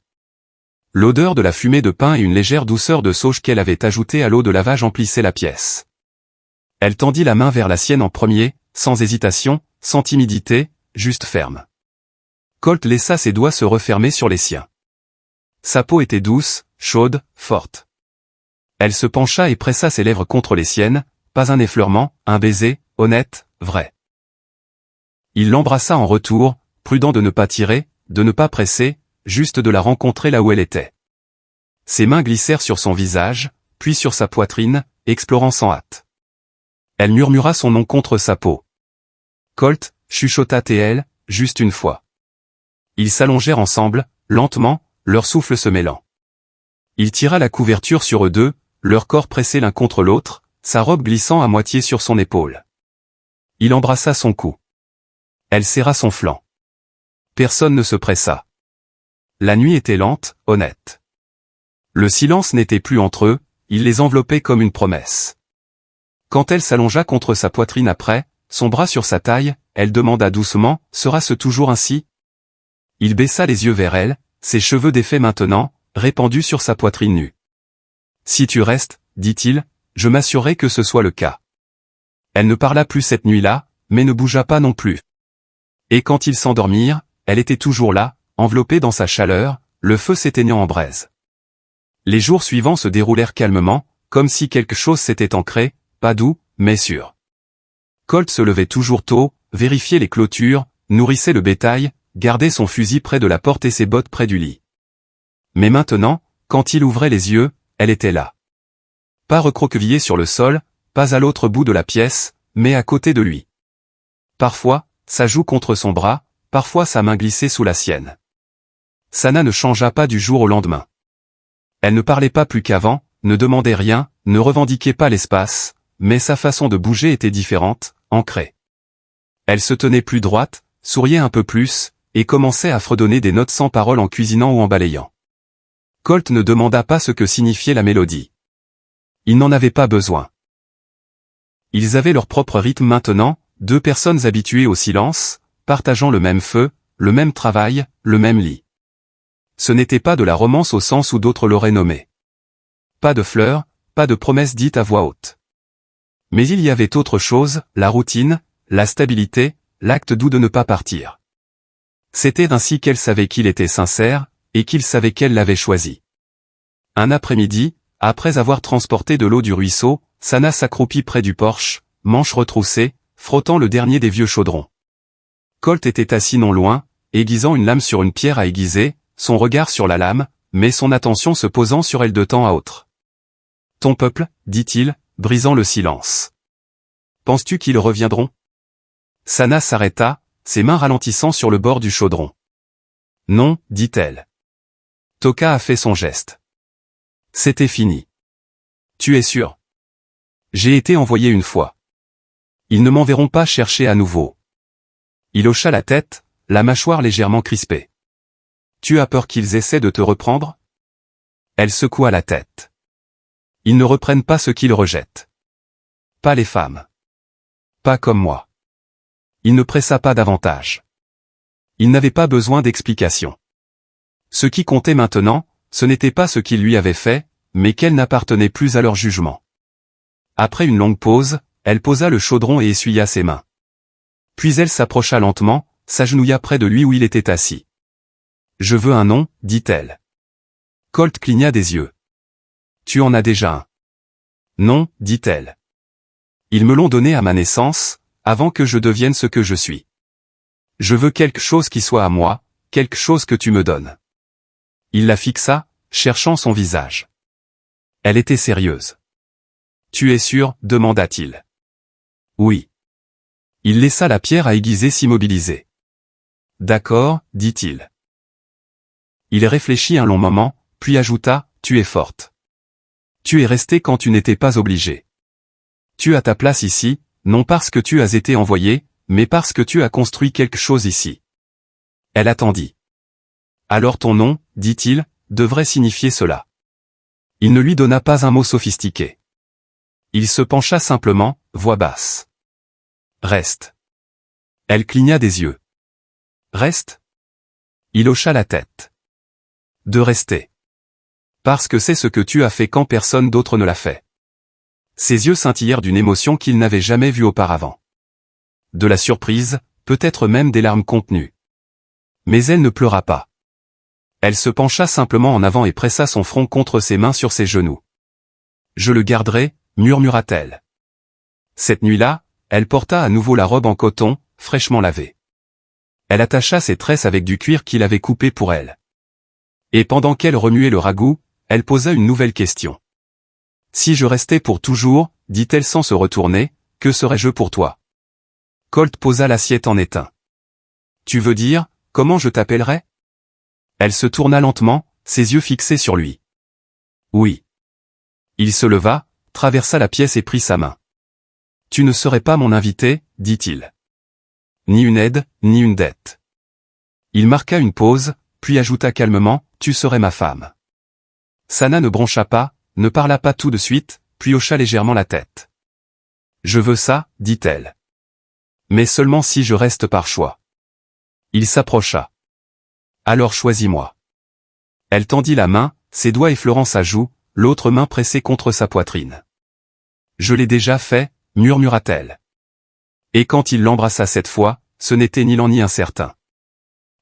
L'odeur de la fumée de pain et une légère douceur de sauge qu'elle avait ajoutée à l'eau de lavage emplissaient la pièce. Elle tendit la main vers la sienne en premier, sans hésitation, sans timidité, juste ferme. Colt laissa ses doigts se refermer sur les siens. Sa peau était douce, chaude, forte. Elle se pencha et pressa ses lèvres contre les siennes, pas un effleurement, un baiser, honnête, vrai. Il l'embrassa en retour, prudent de ne pas tirer, de ne pas presser, juste de la rencontrer là où elle était. Ses mains glissèrent sur son visage, puis sur sa poitrine, explorant sans hâte. Elle murmura son nom contre sa peau. Colt, chuchota-t-elle, juste une fois. Ils s'allongèrent ensemble, lentement, leur souffle se mêlant. Il tira la couverture sur eux deux, leurs corps pressés l'un contre l'autre, sa robe glissant à moitié sur son épaule. Il embrassa son cou. Elle serra son flanc. Personne ne se pressa. La nuit était lente, honnête. Le silence n'était plus entre eux, il les enveloppait comme une promesse. Quand elle s'allongea contre sa poitrine après, son bras sur sa taille, elle demanda doucement, « Sera-ce toujours ainsi ?» Il baissa les yeux vers elle, ses cheveux défaits maintenant, répandus sur sa poitrine nue. « Si tu restes, dit-il, je m'assurerai que ce soit le cas. » Elle ne parla plus cette nuit-là, mais ne bougea pas non plus. Et quand ils s'endormirent, elle était toujours là, enveloppée dans sa chaleur, le feu s'éteignant en braise. Les jours suivants se déroulèrent calmement, comme si quelque chose s'était ancré, pas doux, mais sûr. Colt se levait toujours tôt, vérifiait les clôtures, nourrissait le bétail, gardait son fusil près de la porte et ses bottes près du lit. Mais maintenant, quand il ouvrait les yeux, elle était là. Pas recroquevillée sur le sol, pas à l'autre bout de la pièce, mais à côté de lui. Parfois, sa joue contre son bras, parfois sa main glissait sous la sienne. Sana ne changea pas du jour au lendemain. Elle ne parlait pas plus qu'avant, ne demandait rien, ne revendiquait pas l'espace, mais sa façon de bouger était différente, ancrée. Elle se tenait plus droite, souriait un peu plus, et commençait à fredonner des notes sans parole en cuisinant ou en balayant. Colt ne demanda pas ce que signifiait la mélodie. Il n'en avait pas besoin. Ils avaient leur propre rythme maintenant, deux personnes habituées au silence, partageant le même feu, le même travail, le même lit. Ce n'était pas de la romance au sens où d'autres l'auraient nommé. Pas de fleurs, pas de promesses dites à voix haute. Mais il y avait autre chose, la routine, la stabilité, l'acte doux de ne pas partir. C'était ainsi qu'elle savait qu'il était sincère, et qu'il savait qu'elle l'avait choisi. Un après-midi, après avoir transporté de l'eau du ruisseau, Sana s'accroupit près du porche, manches retroussées, frottant le dernier des vieux chaudrons. Colt était assis non loin, aiguisant une lame sur une pierre à aiguiser, son regard sur la lame, mais son attention se posant sur elle de temps à autre. « Ton peuple, dit-il, brisant le silence. Penses-tu qu'ils reviendront ?» Sana s'arrêta, ses mains ralentissant sur le bord du chaudron. « Non, dit-elle. » Toka a fait son geste. « C'était fini. »« Tu es sûr ?»« J'ai été envoyé une fois. Ils ne m'enverront pas chercher à nouveau. » Il hocha la tête, la mâchoire légèrement crispée. « Tu as peur qu'ils essaient de te reprendre ?» Elle secoua la tête. « Ils ne reprennent pas ce qu'ils rejettent. Pas les femmes. Pas comme moi. » Il ne pressa pas davantage. Il n'avait pas besoin d'explications. Ce qui comptait maintenant, ce n'était pas ce qu'ils lui avaient fait, mais qu'elle n'appartenait plus à leur jugement. Après une longue pause, elle posa le chaudron et essuya ses mains. Puis elle s'approcha lentement, s'agenouilla près de lui où il était assis. « Je veux un nom, dit-elle. » Colt cligna des yeux. « Tu en as déjà un. »« Non, dit-elle. Ils me l'ont donné à ma naissance, avant que je devienne ce que je suis. Je veux quelque chose qui soit à moi, quelque chose que tu me donnes. » Il la fixa, cherchant son visage. Elle était sérieuse. « Tu es sûr ?» demanda-t-il. « Oui. » Il laissa la pierre à aiguiser s'immobiliser. « D'accord, dit-il. » Il réfléchit un long moment, puis ajouta, « Tu es forte. Tu es restée quand tu n'étais pas obligée. Tu as ta place ici, non parce que tu as été envoyé, mais parce que tu as construit quelque chose ici. Elle attendit. Alors ton nom, dit-il, devrait signifier cela. Il ne lui donna pas un mot sophistiqué. Il se pencha simplement, voix basse. Reste. Elle cligna des yeux. Reste? Il hocha la tête. De rester. Parce que c'est ce que tu as fait quand personne d'autre ne l'a fait. Ses yeux scintillèrent d'une émotion qu'il n'avait jamais vue auparavant. De la surprise, peut-être même des larmes contenues. Mais elle ne pleura pas. Elle se pencha simplement en avant et pressa son front contre ses mains sur ses genoux. Je le garderai, murmura-t-elle. Cette nuit-là, elle porta à nouveau la robe en coton, fraîchement lavée. Elle attacha ses tresses avec du cuir qu'il avait coupé pour elle. Et pendant qu'elle remuait le ragoût, elle posa une nouvelle question. Si je restais pour toujours, dit-elle sans se retourner, que serais-je pour toi? Colt posa l'assiette en étain. Tu veux dire, comment je t'appellerais? Elle se tourna lentement, ses yeux fixés sur lui. Oui. Il se leva, traversa la pièce et prit sa main. Tu ne serais pas mon invité, dit-il. Ni une aide, ni une dette. Il marqua une pause, puis ajouta calmement, tu serais ma femme. Sana ne broncha pas, ne parla pas tout de suite, puis hocha légèrement la tête. Je veux ça, dit-elle. Mais seulement si je reste par choix. Il s'approcha. Alors choisis-moi. Elle tendit la main, ses doigts effleurant sa joue, l'autre main pressée contre sa poitrine. Je l'ai déjà fait, murmura-t-elle. Et quand il l'embrassa cette fois, ce n'était ni lent ni incertain.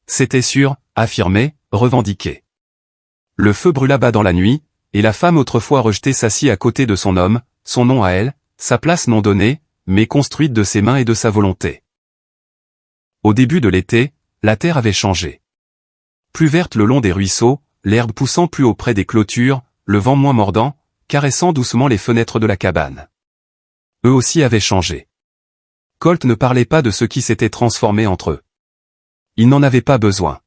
C'était sûr, affirmé, revendiqué. Le feu brûla bas dans la nuit, et la femme autrefois rejetée s'assit à côté de son homme, son nom à elle, sa place non donnée, mais construite de ses mains et de sa volonté. Au début de l'été, la terre avait changé. Plus verte le long des ruisseaux, l'herbe poussant plus haut près des clôtures, le vent moins mordant, caressant doucement les fenêtres de la cabane. Eux aussi avaient changé. Colt ne parlait pas de ce qui s'était transformé entre eux. Il n'en avait pas besoin.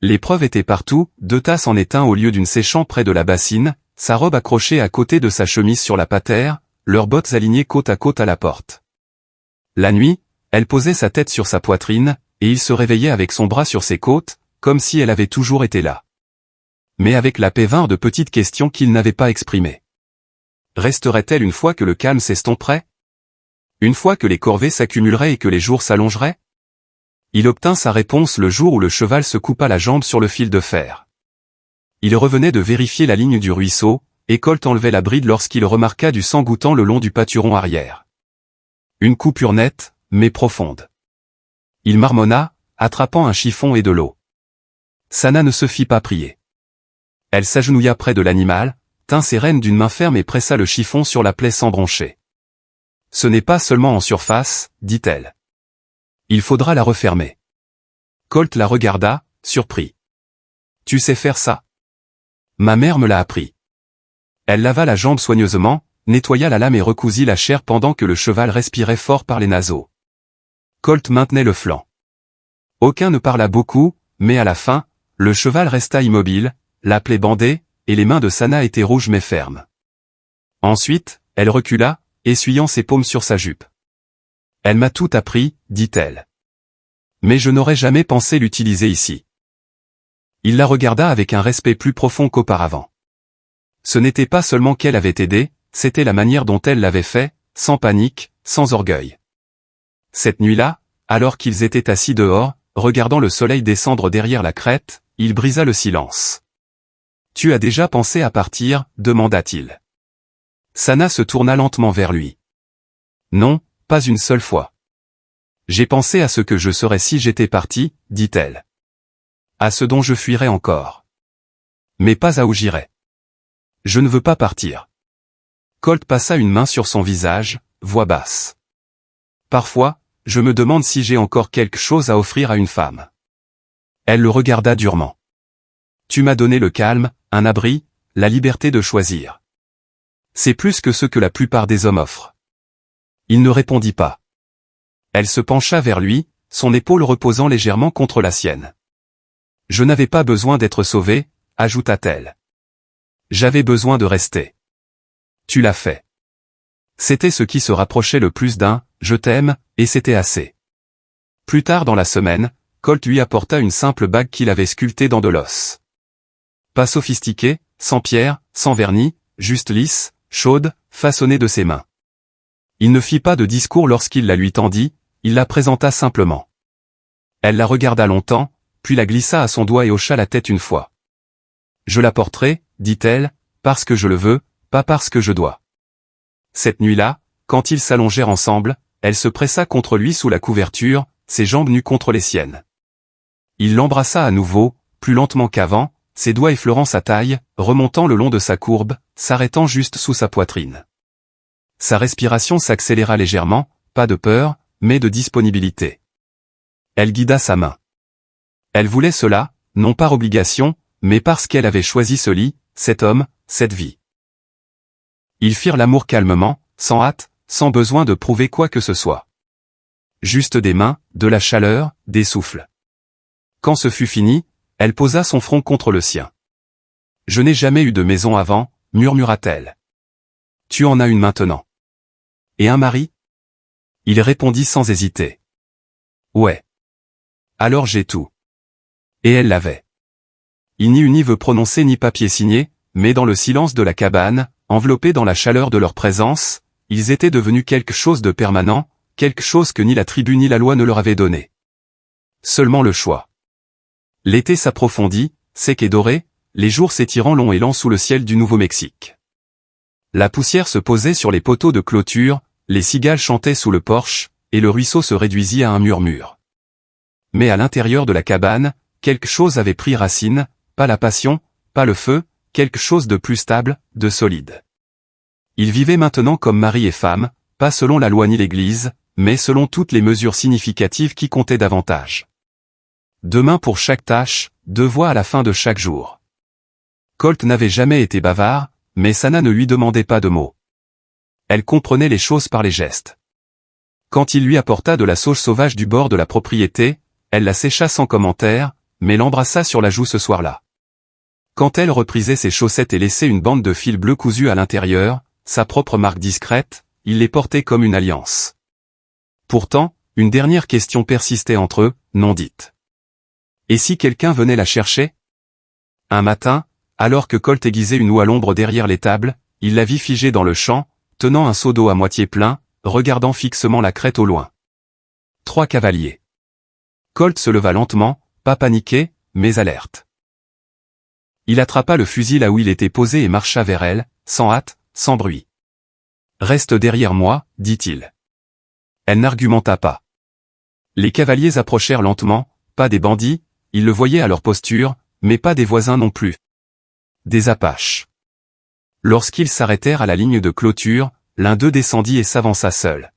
Les preuves étaient partout, 2 tasses en étain au lieu d'une séchant près de la bassine, sa robe accrochée à côté de sa chemise sur la patère, leurs bottes alignées côte à côte à la porte. La nuit, elle posait sa tête sur sa poitrine, et il se réveillait avec son bras sur ses côtes, comme si elle avait toujours été là. Mais avec la paix vinrent de petites questions qu'il n'avait pas exprimées. Resterait-elle une fois que le calme s'estomperait? Une fois que les corvées s'accumuleraient et que les jours s'allongeraient? Il obtint sa réponse le jour où le cheval se coupa la jambe sur le fil de fer. Il revenait de vérifier la ligne du ruisseau, et Colt enlevait la bride lorsqu'il remarqua du sang goûtant le long du pâturon arrière. Une coupure nette, mais profonde. Il marmonna, attrapant un chiffon et de l'eau. Sana ne se fit pas prier. Elle s'agenouilla près de l'animal, tint ses rênes d'une main ferme et pressa le chiffon sur la plaie sans broncher. Ce n'est pas seulement en surface, dit-elle. Il faudra la refermer. Colt la regarda, surpris. Tu sais faire ça? Ma mère me l'a appris. Elle lava la jambe soigneusement, nettoya la lame et recousit la chair pendant que le cheval respirait fort par les naseaux. Colt maintenait le flanc. Aucun ne parla beaucoup, mais à la fin, le cheval resta immobile, la plaie bandée, et les mains de Sana étaient rouges mais fermes. Ensuite, elle recula, essuyant ses paumes sur sa jupe. Elle m'a tout appris, dit-elle. Mais je n'aurais jamais pensé l'utiliser ici. Il la regarda avec un respect plus profond qu'auparavant. Ce n'était pas seulement qu'elle avait aidé, c'était la manière dont elle l'avait fait, sans panique, sans orgueil. Cette nuit-là, alors qu'ils étaient assis dehors, regardant le soleil descendre derrière la crête, il brisa le silence. « Tu as déjà pensé à partir ?» demanda-t-il. Sana se tourna lentement vers lui. « Non, pas une seule fois. J'ai pensé à ce que je serais si j'étais parti, dit-elle. À ce dont je fuirais encore. Mais pas à où j'irais. Je ne veux pas partir. » Colt passa une main sur son visage, voix basse. « Parfois, je me demande si j'ai encore quelque chose à offrir à une femme. » Elle le regarda durement. « Tu m'as donné le calme, un abri, la liberté de choisir. C'est plus que ce que la plupart des hommes offrent. » Il ne répondit pas. Elle se pencha vers lui, son épaule reposant légèrement contre la sienne. « Je n'avais pas besoin d'être sauvée, » ajouta-t-elle. « J'avais besoin de rester. Tu l'as fait. » C'était ce qui se rapprochait le plus d'un « je t'aime » et c'était assez. Plus tard dans la semaine, Colt lui apporta une simple bague qu'il avait sculptée dans de l'os. Pas sophistiquée, sans pierre, sans vernis, juste lisse, chaude, façonnée de ses mains. Il ne fit pas de discours lorsqu'il la lui tendit, il la présenta simplement. Elle la regarda longtemps, puis la glissa à son doigt et hocha la tête une fois. « Je la porterai, dit-elle, parce que je le veux, pas parce que je dois. » Cette nuit-là, quand ils s'allongèrent ensemble, elle se pressa contre lui sous la couverture, ses jambes nues contre les siennes. Il l'embrassa à nouveau, plus lentement qu'avant, ses doigts effleurant sa taille, remontant le long de sa courbe, s'arrêtant juste sous sa poitrine. Sa respiration s'accéléra légèrement, pas de peur, mais de disponibilité. Elle guida sa main. Elle voulait cela, non par obligation, mais parce qu'elle avait choisi ce lit, cet homme, cette vie. Ils firent l'amour calmement, sans hâte, sans besoin de prouver quoi que ce soit. Juste des mains, de la chaleur, des souffles. Quand ce fut fini, elle posa son front contre le sien. « Je n'ai jamais eu de maison avant, murmura-t-elle. Tu en as une maintenant. Et un mari ? » Il répondit sans hésiter. « Ouais. Alors j'ai tout. » Et elle l'avait. Il n'y eut ni vœu prononcé ni papier signé, mais dans le silence de la cabane, enveloppés dans la chaleur de leur présence, ils étaient devenus quelque chose de permanent, quelque chose que ni la tribu ni la loi ne leur avaient donné. Seulement le choix. L'été s'approfondit, sec et doré, les jours s'étirant longs et lents sous le ciel du Nouveau-Mexique. La poussière se posait sur les poteaux de clôture, les cigales chantaient sous le porche, et le ruisseau se réduisit à un murmure. Mais à l'intérieur de la cabane, quelque chose avait pris racine, pas la passion, pas le feu, quelque chose de plus stable, de solide. Ils vivaient maintenant comme mari et femme, pas selon la loi ni l'Église, mais selon toutes les mesures significatives qui comptaient davantage. 2 mains pour chaque tâche, 2 voix à la fin de chaque jour. Colt n'avait jamais été bavard, mais Sana ne lui demandait pas de mots. Elle comprenait les choses par les gestes. Quand il lui apporta de la sauge sauvage du bord de la propriété, elle la sécha sans commentaire, mais l'embrassa sur la joue ce soir-là. Quand elle reprisait ses chaussettes et laissait une bande de fil bleu cousu à l'intérieur, sa propre marque discrète, il les portait comme une alliance. Pourtant, une dernière question persistait entre eux, non dite. Et si quelqu'un venait la chercher ? Un matin, alors que Colt aiguisait une oue à l'ombre derrière les tables, il la vit figée dans le champ, tenant un seau d'eau à moitié plein, regardant fixement la crête au loin. 3 cavaliers. Colt se leva lentement, pas paniqué, mais alerte. Il attrapa le fusil là où il était posé et marcha vers elle, sans hâte, sans bruit. « Reste derrière moi, dit-il. » Elle n'argumenta pas. Les cavaliers approchèrent lentement, pas des bandits, ils le voyaient à leur posture, mais pas des voisins non plus. Des Apaches. Lorsqu'ils s'arrêtèrent à la ligne de clôture, l'un d'eux descendit et s'avança seul.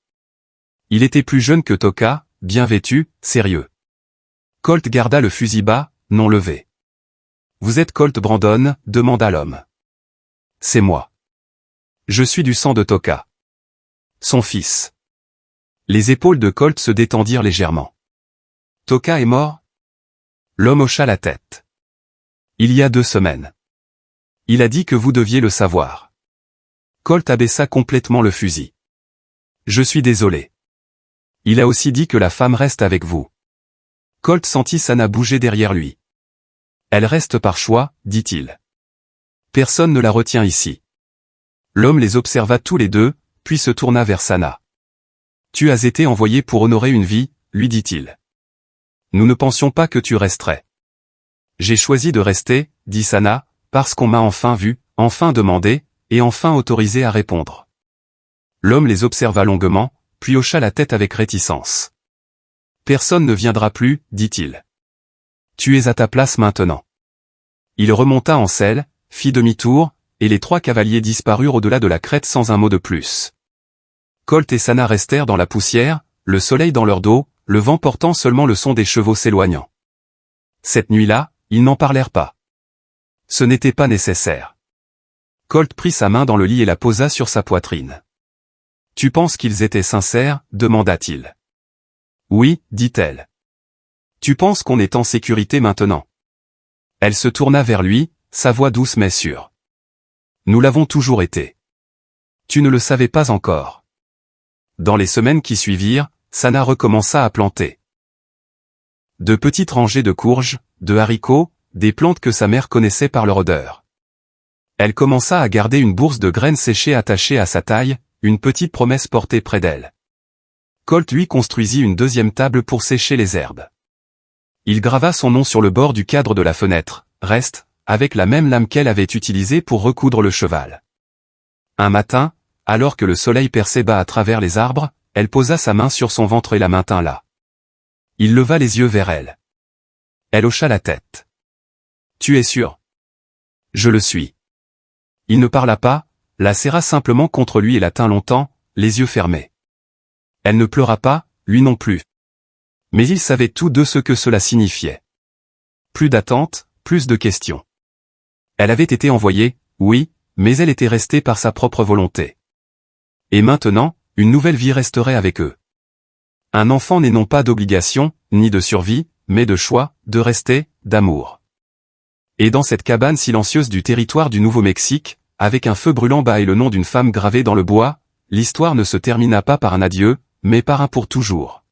Il était plus jeune que Toka, bien vêtu, sérieux. Colt garda le fusil bas, non levé. « Vous êtes Colt Brandon ?» demanda l'homme. « C'est moi. Je suis du sang de Toka. Son fils. » Les épaules de Colt se détendirent légèrement. « Toka est mort ?» L'homme hocha la tête. « Il y a 2 semaines. Il a dit que vous deviez le savoir. » Colt abaissa complètement le fusil. « Je suis désolé. Il a aussi dit que la femme reste avec vous. » Colt sentit Sana bouger derrière lui. « Elle reste par choix, dit-il. Personne ne la retient ici. » L'homme les observa tous les deux, puis se tourna vers Sana. « Tu as été envoyé pour honorer une vie, lui dit-il. Nous ne pensions pas que tu resterais. »« J'ai choisi de rester, dit Sana, parce qu'on m'a enfin vu, enfin demandé, et enfin autorisé à répondre. » L'homme les observa longuement, puis hocha la tête avec réticence. « Personne ne viendra plus, dit-il. Tu es à ta place maintenant. » Il remonta en selle, fit demi-tour, et les 3 cavaliers disparurent au-delà de la crête sans un mot de plus. Colt et Sana restèrent dans la poussière, le soleil dans leur dos, le vent portant seulement le son des chevaux s'éloignant. Cette nuit-là, ils n'en parlèrent pas. Ce n'était pas nécessaire. Colt prit sa main dans le lit et la posa sur sa poitrine. « Tu penses qu'ils étaient sincères ?» demanda-t-il. « Oui, dit-elle. Tu penses qu'on est en sécurité maintenant ?» Elle se tourna vers lui, sa voix douce mais sûre. « Nous l'avons toujours été. Tu ne le savais pas encore. Dans les semaines qui suivirent, Sana recommença à planter de petites rangées de courges, de haricots, des plantes que sa mère connaissait par leur odeur. Elle commença à garder une bourse de graines séchées attachée à sa taille, une petite promesse portée près d'elle. Colt lui construisit une deuxième table pour sécher les herbes. Il grava son nom sur le bord du cadre de la fenêtre, Reste, avec la même lame qu'elle avait utilisée pour recoudre le cheval. Un matin, alors que le soleil perçait bas à travers les arbres, elle posa sa main sur son ventre et la maintint là. Il leva les yeux vers elle. Elle hocha la tête. « Tu es sûr ? » »« Je le suis. » Il ne parla pas, la serra simplement contre lui et la tint longtemps, les yeux fermés. Elle ne pleura pas, lui non plus. Mais ils savaient tous deux ce que cela signifiait. Plus d'attente, plus de questions. Elle avait été envoyée, oui, mais elle était restée par sa propre volonté. Et maintenant, une nouvelle vie resterait avec eux. Un enfant n'est non pas d'obligation, ni de survie, mais de choix, de rester, d'amour. Et dans cette cabane silencieuse du territoire du Nouveau-Mexique, avec un feu brûlant bas et le nom d'une femme gravé dans le bois, l'histoire ne se termina pas par un adieu, mais par un pour toujours.